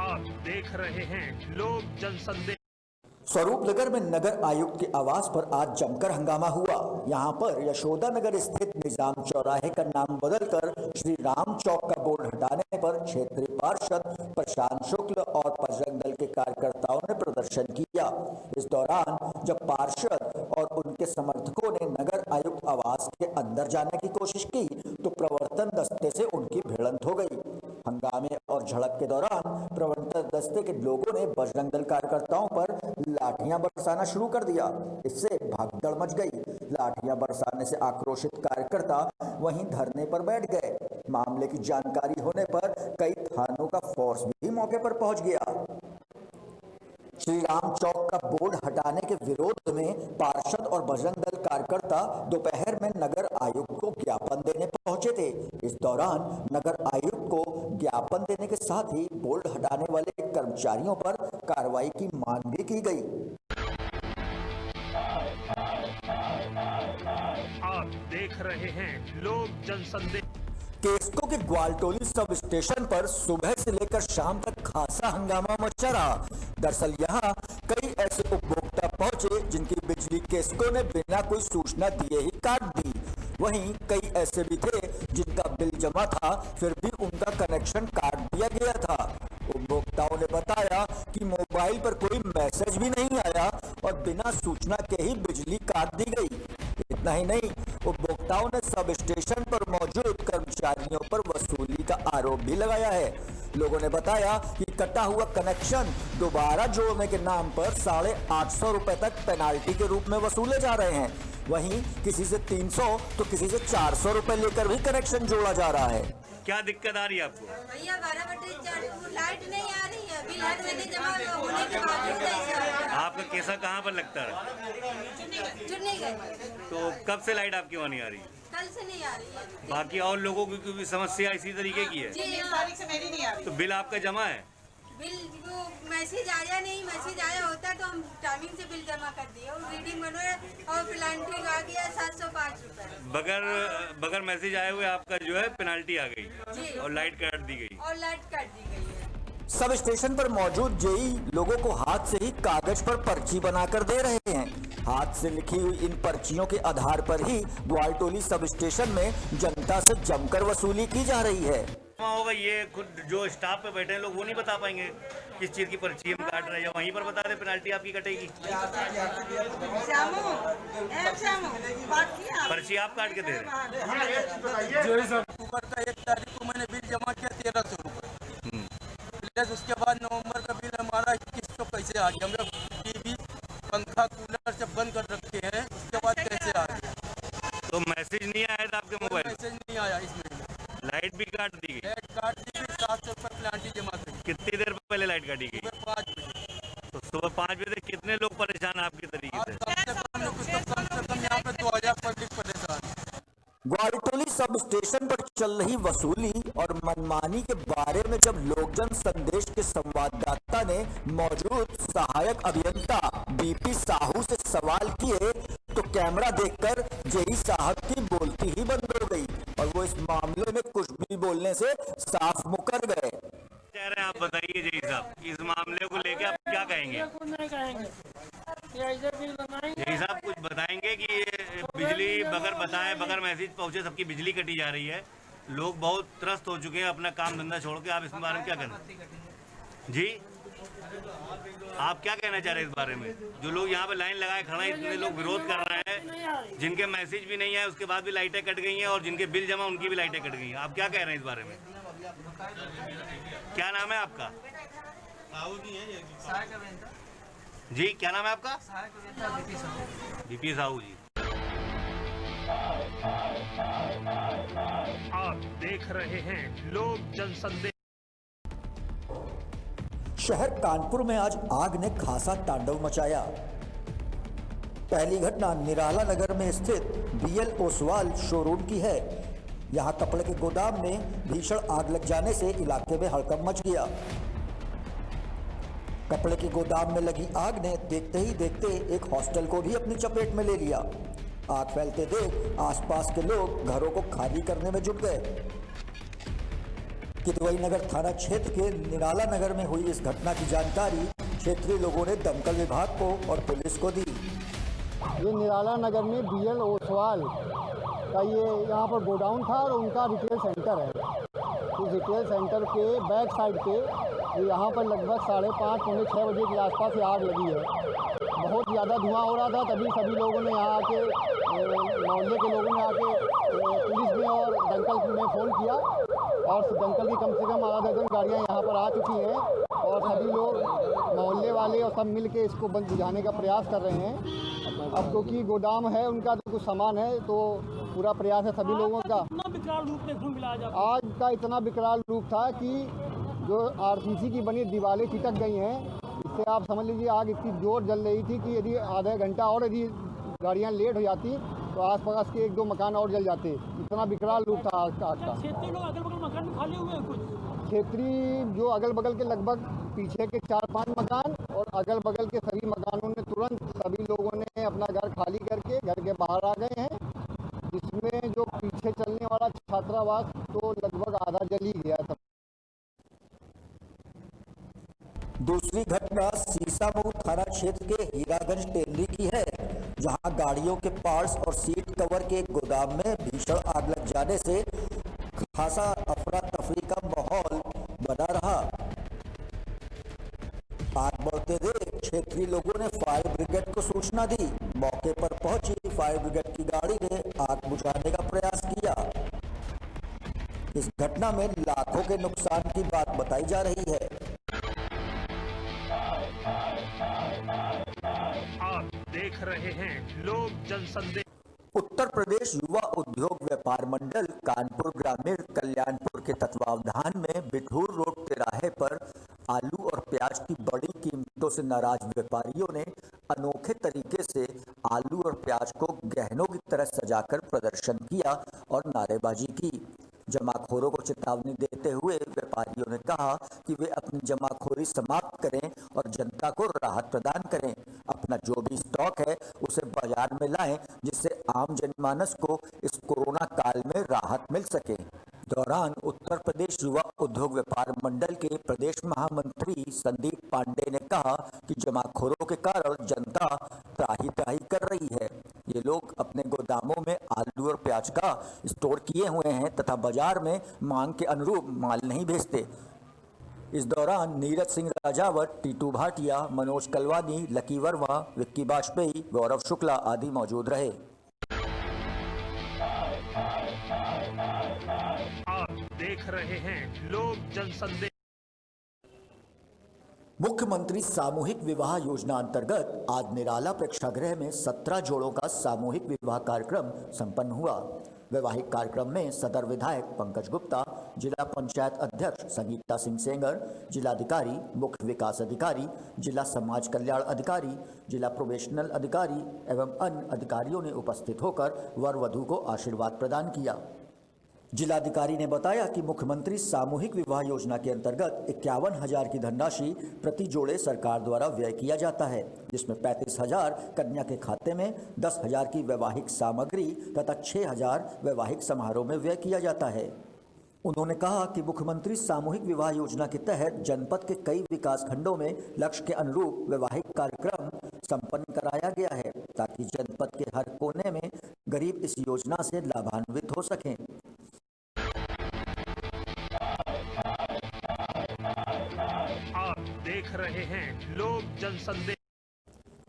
आप देख रहे हैं लोक जनसंदेश। स्वरूपनगर में नगर आयुक्त के आवास पर आज जमकर हंगामा हुआ। यहां पर यशोदा नगर स्थित निजाम चौराहे का नाम बदलकर श्री राम चौक का बोर्ड हटाने पर क्षेत्रीय पार्षद प्रशांत शुक्ल और बजरंग दल के कार्यकर्ताओं ने प्रदर्शन किया। इस दौरान जब पार्षद और उनके समर्थकों ने नगर आयुक्त आवास के अंदर जाने की कोशिश की तो प्रवर्तन दस्ते से उनकी भिड़ंत हो गई। हंगामे और झड़प के दौरान प्रवर्तन दस्ते के लोगों ने बजरंग दल कार्यकर्ताओं पर लाठियां बरसाना शुरू कर दिया। इससे भागदड़ मच गई। लाठियां बरसाने से आक्रोशित कार्यकर्ता वहीं धरने पर बैठ गए। मामले की जानकारी होने पर कई थानों का फोर्स भी मौके पर पहुंच गया। श्री राम चौक का बोर्ड हटाने के विरोध में पार्षद और बजरंग दल कार्यकर्ता दोपहर में नगर आयुक्त को ज्ञापन देने पहुंचे थे। इस दौरान नगर आयुक्त को ज्ञापन देने के साथ ही बोर्ड हटाने वाले कर्मचारियों पर कार्रवाई की मांग भी की गई। आप देख रहे हैं लोक जनसंदेश। केस्को के ग्वालटोली सब स्टेशन पर सुबह से लेकर शाम तक खासा हंगामा मचा रहा। दरअसल यहां कई ऐसे उपभोक्ता पहुंचे जिनकी बिजली केस्को ने बिना कोई सूचना दिए ही काट दी। वहीं कई ऐसे भी थे जिनका बिल जमा था फिर भी उनका कनेक्शन काट दिया गया था। उपभोक्ताओं ने बताया कि मोबाइल पर कोई मैसेज भी नहीं आया और बिना सूचना के ही बिजली काट दी गई। इतना ही नहीं, उपभोक्ताओं ने सब स्टेशन पर मौजूद कर्मचारियों पर वसूली का आरोप भी लगाया है। लोगों ने बताया कि कटा हुआ कनेक्शन दोबारा जोड़ने के नाम पर 850 रुपए तक पेनाल्टी के रूप में वसूले जा रहे हैं। वहीं किसी से 300 तो किसी से 400 रुपए लेकर भी कनेक्शन जोड़ा जा रहा है। क्या दिक्कत आ रही है आपको? भैया 12 बजे लाइट नहीं आ रही है, बिल हर महीने जमा होने के बावजूद ऐसा। आपका केसा कहाँ पर लगता है? चुनने गए। तो कब से लाइट आपकी वहाँ नहीं आ रही है? कल से नहीं आ रही है। बाकी और लोगों की भी समस्या इसी तरीके की है? जी 1 तारीख से मेरी नहीं आ रही। तो बिल आपका जमा है? बिल वो मैसेज आया नहीं, मैसेज आया होता तो हम टाइमिंग से बिल जमा कर दिए और रीडिंग बनवाया और पेनाल्टी आ गया 705 रुपए। बगैर मैसेज आए हुए आपका जो है पेनाल्टी आ गई जी। और लाइट काट दी गई। और लाइट काट दी गई है। सब स्टेशन पर मौजूद जेई लोगों को हाथ से ही कागज पर पर्ची बनाकर दे रहे हैं। हाथ से लिखी हुई इन पर्चियों के आधार पर ही ग्वालटोली सब स्टेशन में जनता से जमकर वसूली की जा रही है। होगा ये खुद जो स्टाफ पे बैठे हैं लोग वो नहीं बता पाएंगे किस चीज की पर्ची हम काट रहे हैं, या वहीं पर बता दे पेनाल्टी आपकी कटेगी। पर्ची आप काट के दे रहे हैं। जो इस अक्टूबर का 1 तारीख को मैंने बिल जमा किया 1300 रुपये। प्लस उसके बाद नवंबर का बिल हमारा 2100 कैसे आ गया? हम लोग टीवी पंखा कूलर सब बंद कर रखे हैं, उसके बाद कैसे आ गया? तो मैसेज नहीं आया था आपके मोबाइल? मैसेज नहीं आया इस महीने। लाइट भी काट दी गई? लाइट काट दी गई, 700 रुपये पेनाल्टी जमा करी। कितनी देर पहले लाइट काटी गई? सुबह 5 बजे। तो सुबह 5 बजे कितने लोग परेशान आपके तरीके से? कम से कम यहाँ पे 2000 पब्लिक परेशान। ग्वालटोली सब स्टेशन पर चल रही वसूली और मनमानी के बारे में जब लोकजन संदेश के संवाददाता ने मौजूद सहायक अभियंता बीपी साहू से सवाल किए तो कैमरा देखकर जेई साहब की बोलती ही बंद हो गई और वो इस मामले में कुछ भी बोलने से साफ मुकर गए। कह रहे हैं आप बताइए जेई साहब, इस मामले को लेके आप क्या कहेंगे? जेई साहब कुछ बताएंगे कि ये बिजली बगैर बताए बगैर मैसेज पहुंचे सबकी बिजली कटी जा रही है, लोग बहुत त्रस्त हो चुके हैं अपना काम धंधा छोड़ के, आप इस बारे में क्या कहना जी? आप क्या कहना चाह रहे हैं इस बारे में? जो लोग यहाँ पे लाइन लगाए खड़ा है, इतने लोग विरोध कर रहे हैं, जिनके मैसेज भी नहीं है उसके बाद भी लाइटें कट गई हैं और जिनके बिल जमा उनकी भी लाइटें कट गई हैं, आप क्या कह रहे हैं इस बारे में? क्या नाम है आपका जी? क्या नाम है आपका? बीपी साहू जी। आप देख रहे हैं लोक जनसंदेश। शहर कानपुर में आज आग ने खासा तांडव मचाया। पहली घटना निराला नगर में स्थित बीएल ओसवाल शोरूम की है। यहां कपड़े के गोदाम में भीषण आग लग जाने से इलाके में हड़कंप मच गया। कपड़े के गोदाम में लगी आग ने देखते ही देखते एक हॉस्टल को भी अपनी चपेट में ले लिया। आग फैलते देख आसपास के लोग घरों को खाली करने में जुट गए। किदवई नगर थाना क्षेत्र के निराला नगर में हुई इस घटना की जानकारी क्षेत्रीय लोगों ने दमकल विभाग को और पुलिस को दी। ये निराला नगर में BL ओसवाल का ये यहाँ पर गोडाउन था और उनका रिटेल सेंटर है। इस रिटेल सेंटर के बैक साइड पे यहाँ पर लगभग 5:30 पौने 6 बजे के आसपास ये आग लगी है। बहुत ज़्यादा धुआं हो रहा था, तभी सभी लोगों ने यहाँ आके मोहल्ले के लोगों ने आके पुलिस में और दमकल में फ़ोन किया और दमकल की कम से कम आधा दर्जन गाड़ियाँ यहाँ पर आ चुकी हैं और सभी लोग मोहल्ले वाले और सब मिल के इसको बुझाने का प्रयास कर रहे हैं। अब क्योंकि गोदाम है उनका तो कुछ सामान है तो पूरा प्रयास है सभी लोगों का। आज का इतना विकराल रूप था कि जो RCC की बनी दीवारें चिटक गई हैं। इससे आप समझ लीजिए आग इतनी जोर जल रही थी कि यदि आधा घंटा और यदि गाड़ियाँ लेट हो जाती तो आसपास के 1-2 मकान और जल जाते। इतना विकराल रूप था आग का। क्षेत्रीय लोग अगल बगल मकान खाली हुए हैं कुछ? क्षेत्रीय जो अगल बगल के लगभग पीछे के 4-5 मकान और अगल बगल के सभी मकानों ने तुरंत सभी लोगों ने अपना घर खाली करके घर के बाहर आ गए हैं। जिसमें जो पीछे चलने वाला छात्रावास तो लगभग आधा जल ही गया था। दूसरी घटना सीसामऊ थाना क्षेत्र के हीरागंज टेनरी की है, जहां गाड़ियों के पार्ट्स और सीट कवर के एक गोदाम में भीषण आग लग जाने से खासा अफरा तफरी का माहौल बना रहा। आग बढ़ते देख क्षेत्रीय लोगों ने फायर ब्रिगेड को सूचना दी। मौके पर पहुंची फायर ब्रिगेड की गाड़ी ने आग बुझाने का प्रयास किया। इस घटना में लाखों के नुकसान की बात बताई जा रही है। आप देख रहे हैं लोक जनसंदेश। उत्तर प्रदेश युवा उद्योग व्यापार मंडल कानपुर ग्रामीण कल्याणपुर के तत्वावधान में बिठूर रोड तिराहे पर आलू और प्याज की बड़ी कीमतों से नाराज व्यापारियों ने अनोखे तरीके से आलू और प्याज को गहनों की तरह सजाकर प्रदर्शन किया और नारेबाजी की। जमाखोरों को चेतावनी देते हुए व्यापारियों ने कहा कि वे अपनी जमाखोरी समाप्त करें और जनता को राहत प्रदान करें। अपना जो भी स्टॉक है उसे बाजार में लाएं, जिससे आम जनमानस को इस कोरोना काल में राहत मिल सके। दौरान उत्तर प्रदेश युवा उद्योग व्यापार मंडल के प्रदेश महामंत्री संदीप पांडे ने कहा कि जमाखोरों के कारण जनता त्राही त्राही कर रही है। ये लोग अपने गोदामों में आलू और प्याज का स्टोर किए हुए हैं तथा बाजार में मांग के अनुरूप माल नहीं भेजते। इस दौरान नीरज सिंह राजावत, टीटू भाटिया, मनोज कलवानी, लकी वर्मा, विक्की वाजपेयी, गौरव शुक्ला आदि मौजूद रहे। आप देख रहे हैं लोक जनसंदेश। मुख्यमंत्री सामूहिक विवाह योजना अंतर्गत आज निराला प्रेक्षागृह में 17 जोड़ों का सामूहिक विवाह कार्यक्रम संपन्न हुआ। वैवाहिक कार्यक्रम में सदर विधायक पंकज गुप्ता, जिला पंचायत अध्यक्ष संगीता सिंह सेंगर, जिलाधिकारी, मुख्य विकास अधिकारी, जिला समाज कल्याण अधिकारी, जिला प्रोबेशनल अधिकारी एवं अन्य अधिकारियों ने उपस्थित होकर वर वधू को आशीर्वाद प्रदान किया। जिलाधिकारी ने बताया कि मुख्यमंत्री सामूहिक विवाह योजना के अंतर्गत 51,000 की धनराशि प्रति जोड़े सरकार द्वारा व्यय किया जाता है, जिसमें 35,000 कन्या के खाते में, 10,000 की वैवाहिक सामग्री तथा 6,000 वैवाहिक समारोह में व्यय किया जाता है। उन्होंने कहा कि मुख्यमंत्री सामूहिक विवाह योजना के तहत जनपद के कई विकास खंडों में लक्ष्य के अनुरूप वैवाहिक कार्यक्रम संपन्न कराया गया है, ताकि जनपद के हर कोने में गरीब इस योजना से लाभान्वित हो सकें। आप देख रहे हैं लोक जनसंदेश।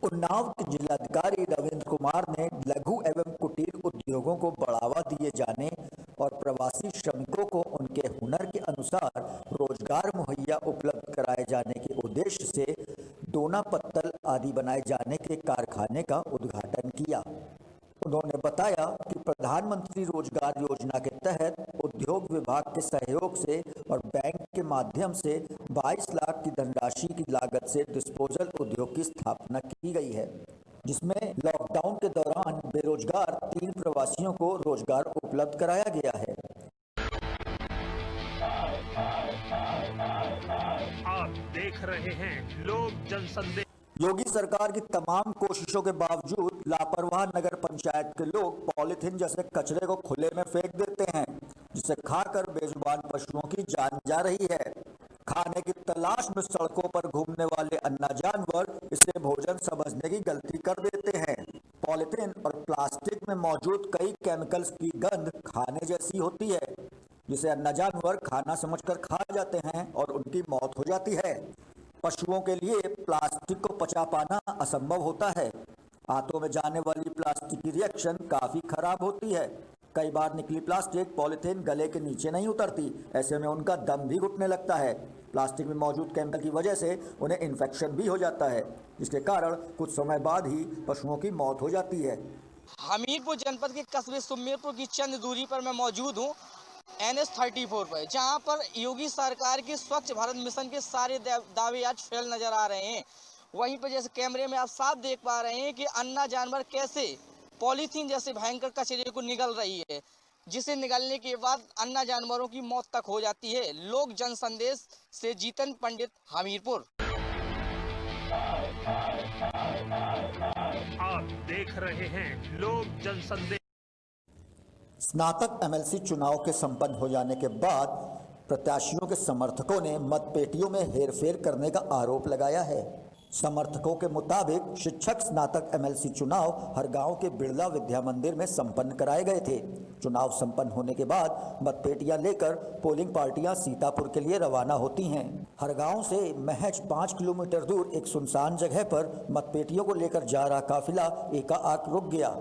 उन्नाव के जिलाधिकारी रविंद्र कुमार ने लघु एवं कुटीर उद्योगों को बढ़ावा दिए जाने और प्रवासी श्रमिकों को उनके हुनर के अनुसार रोजगार मुहैया उपलब्ध कराए जाने के उद्देश्य से डोना पत्तल आदि बनाए जाने के कारखाने का उद्घाटन किया। उन्होंने बताया कि प्रधानमंत्री रोजगार योजना के तहत उद्योग विभाग के सहयोग से और बैंक के माध्यम से 22 लाख की धनराशि की लागत से डिस्पोजल उद्योग की स्थापना की गई है, जिसमें लॉकडाउन के दौरान बेरोजगार 3 प्रवासियों को रोजगार उपलब्ध कराया गया है। आप देख रहे हैं लोक जनसंदेश। योगी सरकार की तमाम कोशिशों के बावजूद लापरवाह नगर पंचायत के लोग पॉलीथीन जैसे कचरे को खुले में फेंक देते हैं। जिसे खाकर बेजुबान पशुओं की जान जा रही है। खाने की तलाश में सड़कों पर घूमने वाले अन्ना जानवर इसे भोजन समझने की गलती कर देते हैं। पॉलिथीन और प्लास्टिक में मौजूद कई केमिकल्स की गंध खाने जैसी होती है, जिसे अन्ना जानवर खाना समझकर खा जाते हैं और उनकी मौत हो जाती है। पशुओं के लिए प्लास्टिक को पचा पाना असंभव होता है। हाथों में जाने वाली प्लास्टिक की रिएक्शन काफी खराब होती है। कई बार निकली प्लास्टिक पॉलिथीन गले के नीचे नहीं उतरती, ऐसे में उनका दम भी घुटने लगता है। प्लास्टिक में मौजूद केमिकल की वजह से उन्हें इन्फेक्शन भी हो जाता है, जिसके कारण कुछ समय बाद ही पशुओं की मौत हो जाती है। हमीरपुर जनपद के कस्बे सुमेरपुर की चंद दूरी पर मैं मौजूद हूँ NH34 पर, जहाँ पर योगी सरकार के स्वच्छ भारत मिशन के सारे दावे आज फेल नजर आ रहे हैं। वहीं पर जैसे कैमरे में आप साफ देख पा रहे हैं कि अन्ना जानवर कैसे पॉलीथीन जैसे भयंकर कचरे को निगल रही है, जिसे निगलने के बाद अन्ना जानवरों की मौत तक हो जाती है। लोक जन संदेश से जीतन पंडित, हमीरपुर। आप देख रहे हैं लोक जन संदेश। स्नातक MLC चुनाव के संपन्न हो जाने के बाद प्रत्याशियों के समर्थकों ने मतपेटियों में हेरफेर करने का आरोप लगाया है। समर्थकों के मुताबिक शिक्षक स्नातक MLC चुनाव हर गांव के बिरला विद्या मंदिर में संपन्न कराए गए थे। चुनाव संपन्न होने के बाद मतपेटियां लेकर पोलिंग पार्टियां सीतापुर के लिए रवाना होती हैं। हर गांव से महज 5 किलोमीटर दूर एक सुनसान जगह पर मतपेटियों को लेकर जा रहा काफिला एकाएक रुक गया।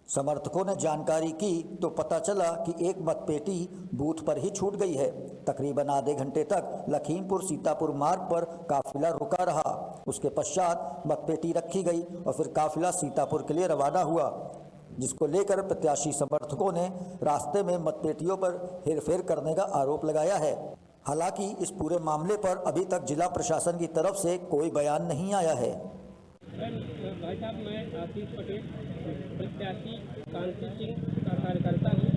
समर्थकों ने जानकारी की तो पता चला कि एक मतपेटी बूथ पर ही छूट गई है। तकरीबन आधे घंटे तक लखीमपुर सीतापुर मार्ग पर काफिला रुका रहा। उसके पश्चात मतपेटी रखी गई और फिर काफिला सीतापुर के लिए रवाना हुआ, जिसको लेकर प्रत्याशी समर्थकों ने रास्ते में मतपेटियों पर हेरफेर करने का आरोप लगाया है। हालांकि इस पूरे मामले पर अभी तक जिला प्रशासन की तरफ से कोई बयान नहीं आया है। भाई साहब, मैं आशीष पटेल, प्रत्याशी कांति सिंह का कार्यकर्ता हूँ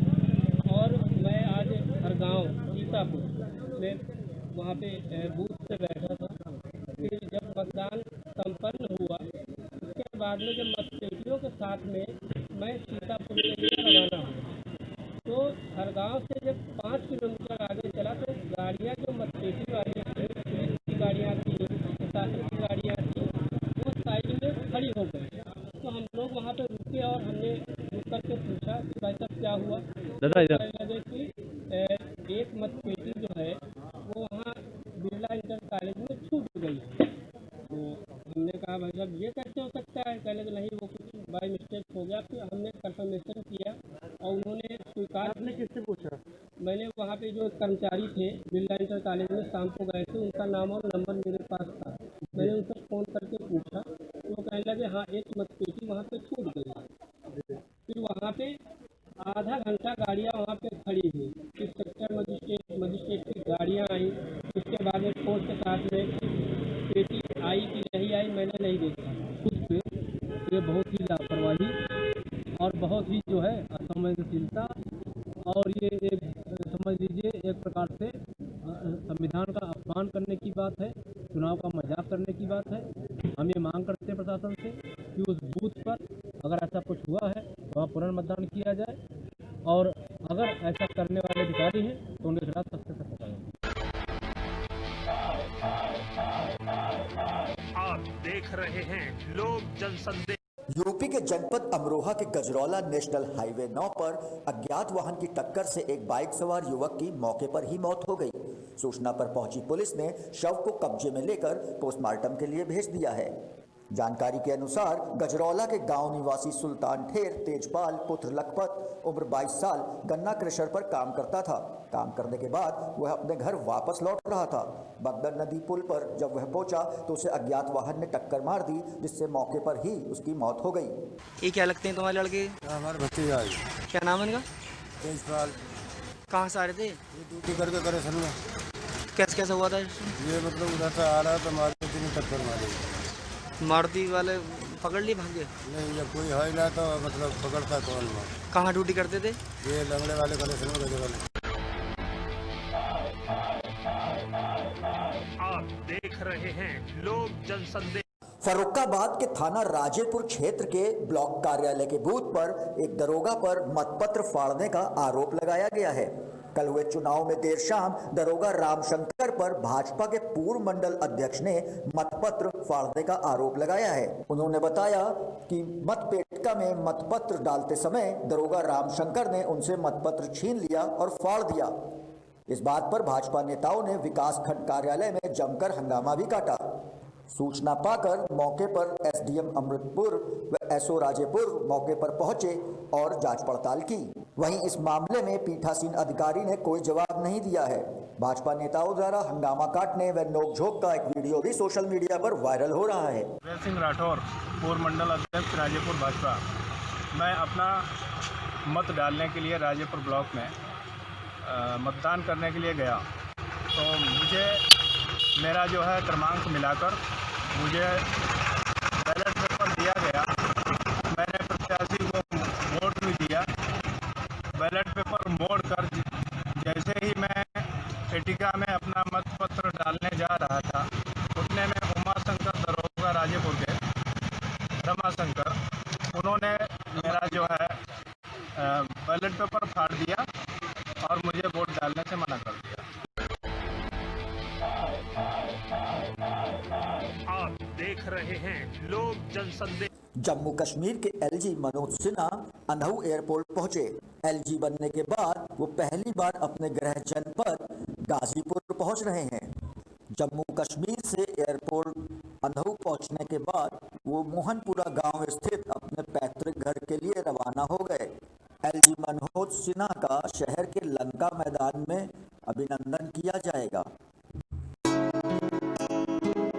और मैं आज हर गांव सीतापुर में वहाँ पे बूथ से बैठा था। फिर जब मतदान संपन्न हुआ उसके बाद में जब मतपेटियों के साथ में मैं सीतापुर के लिए रवाना हुआ, तो हर गांव से जब 5 किलोमीटर आगे चला तो गाड़ियाँ जो मतपेटी वाली थी, पुलिस की गाड़ियाँ थी, प्रशासन की गाड़ियाँ थी, वो साइड में खड़ी हो गई। तो हम लोग वहाँ पे रुके और हमने रुक करके पूछा कि भाई साहब क्या हुआ। लगे कि एक मतपेटी जो है वो वहाँ बिरला इंटर कॉलेज में छूट गई है। तो हमने कहा भाई साहब ये कैसे हो सकता है। कहने कि नहीं, वो कुछ बाई मिस्टेक हो गया। फिर हमने कंफर्मेशन किया और उन्होंने स्वीकार। आपने किससे पूछा? मैंने वहाँ पे जो कर्मचारी थे बिरला इंटर कॉलेज में शाम को गए थे, उनका नाम और नंबर मेरे पास था। मैंने उनसे फ़ोन करके पूछा तो वो कहने लगे हाँ एक मतपेटी वहाँ पे छूट गई। फिर वहाँ पे आधा घंटा गाड़ियाँ वहाँ पे खड़ी हुई। फिर सेक्टर मजिस्ट्रेट की गाड़ियाँ आई। उसके बाद में फोर्स के साथ में पेटी आई कि नहीं आई मैंने नहीं देखा खुद पे। ये बहुत ही लापरवाही और बहुत ही जो है असंवेदनशीलता और ये एक समझ लीजिए एक प्रकार से संविधान का अपमान करने की बात है, चुनाव का मजाक करने की बात है। हम ये मांग करते हैं प्रशासन से कि उस बूथ पर अगर ऐसा कुछ हुआ है तो वहाँ पुनर्मतदान किया जाए और अगर ऐसा करने वाले अधिकारी हैं तो उनके खिलाफ सख्त से सख्त कार्रवाई। आप देख रहे हैं लोक जन संदेश। यूपी के जनपद अमरोहा के गजरौला नेशनल हाईवे 9 पर अज्ञात वाहन की टक्कर से एक बाइक सवार युवक की मौके पर ही मौत हो गई। सूचना पर पहुंची पुलिस ने शव को कब्जे में लेकर पोस्टमार्टम के लिए भेज दिया है। जानकारी के अनुसार गजरौला के गांव निवासी सुल्तान ठेर तेजपाल पुत्र लखपत उम्र 22 साल गन्ना क्रशर पर काम करता था। काम करने के बाद वह अपने घर वापस लौट रहा था। बगदर नदी पुल पर जब वह पहुंचा तो उसे अज्ञात वाहन ने टक्कर मार दी, जिससे मौके पर ही उसकी मौत हो गई। ये क्या लगते हैं तुम्हारे लड़के? हमारे भतीजा है। क्या नाम है इनका? तेजपाल। कहाँ से आ रहे थे? ये ड्यूटी करके करे सन में। कैसे हुआ था? ये मतलब उधर से आ रहा है तो मारुति ने टक्कर मारी। मारुति वाले पकड़ लिए भाग गए? नहीं, जब कोई है ना तो मतलब पकड़ता कौन? कहाँ ड्यूटी करते थे? ये लंगड़े वाले करे सन में वाले। आप देख रहे हैं लोक जन संदेश। फर्रुखाबाद के थाना राजेपुर क्षेत्र के ब्लॉक कार्यालय के बूथ पर एक दरोगा पर मतपत्र फाड़ने का आरोप लगाया गया है। कल हुए चुनाव में देर शाम दरोगा रामशंकर पर भाजपा के पूर्व मंडल अध्यक्ष ने मतपत्र फाड़ने का आरोप लगाया है। उन्होंने बताया कि मतपेटिका में मतपत्र डालते समय दरोगा रामशंकर ने उनसे मतपत्र छीन लिया और फाड़ दिया। इस बात पर भाजपा नेताओं ने विकासखंड कार्यालय में जमकर हंगामा भी काटा। सूचना पाकर मौके पर एसडीएम अमृतपुर व एसओ राजेपुर मौके पर पहुंचे और जांच पड़ताल की। वहीं इस मामले में पीठासीन अधिकारी ने कोई जवाब नहीं दिया है। भाजपा नेताओं द्वारा हंगामा काटने व नोकझोंक का एक वीडियो भी सोशल मीडिया पर वायरल हो रहा है। वीर सिंह राठौर, पूर्व मंडल अध्यक्ष राजेपुर भाजपा। मैं अपना मत डालने के लिए राजेपुर ब्लॉक में मतदान करने के लिए गया, तो मुझे मेरा जो है क्रमांक मिलाकर मुझे बैलेट पेपर दिया गया। मैंने प्रत्याशी को वोट भी दिया। बैलेट पेपर मोड़कर जैसे ही मैं पेटिका में अपना मतपत्र डालने जा रहा था, उतने में उमाशंकर दरोगा राजेपुर के रमाशंकर, उन्होंने मेरा जो है बैलेट पेपर फाड़ दिया और मुझे वोट डालने से मना कर दिया। आप देख रहे हैं लोक जनसंदेश। जम्मू कश्मीर के एलजी मनोज सिन्हा अंधऊ एयरपोर्ट पहुंचे। एलजी बनने के बाद वो पहली बार अपने गृह जनपद गाजीपुर पहुंच रहे हैं। जम्मू कश्मीर से एयरपोर्ट अंधऊ पहुंचने के बाद वो मोहनपुरा गांव स्थित अपने पैतृक घर के लिए रवाना हो गए। एलजी मनोज सिन्हा का शहर के लंका मैदान में अभिनंदन किया जाएगा।